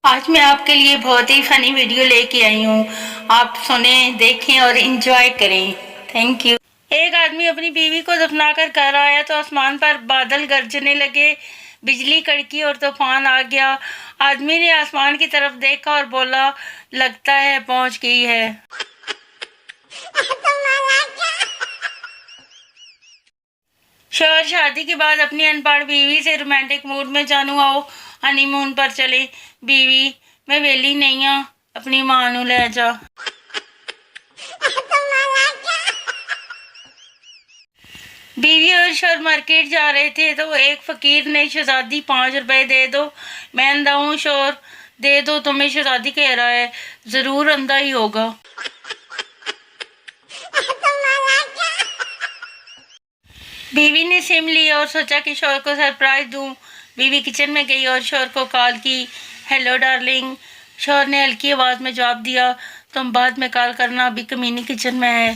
आज मैं आपके लिए बहुत ही फनी वीडियो लेके आई हूँ। आप सुने, देखें और एंजॉय करें। Thank you. एक आदमी अपनी बीवी को दफनाकर घर आया तो आसमान पर बादल गरजने लगे, बिजली कड़की और तूफान आ गया। आदमी ने आसमान की तरफ देखा और बोला, लगता है पहुंच गई है। शौहर शादी के बाद अपनी अनपढ़ बीवी से रोमांटिक मूड में जानू आओ हनीमून पर चले। बीवी, मैं वेली नहीं हाँ, अपनी मां नू ले जा। बीवी और शौहर मार्केट जा रहे थे तो एक फकीर ने, शहजादी 5 रुपए दे दो। मैं अंधा हूँ शौहर, दे दो, तुम्हें शहजादी कह रहा है, जरूर अंधा ही होगा। बीवी ने सिम ली और सोचा कि शौहर को सरप्राइज दूं। बीवी किचन में गई और शौहर को कॉल की, हेलो डार्लिंग। शौहर ने हल्की आवाज में जवाब दिया, तुम बाद में कॉल करना, अभी कमीनी किचन में है।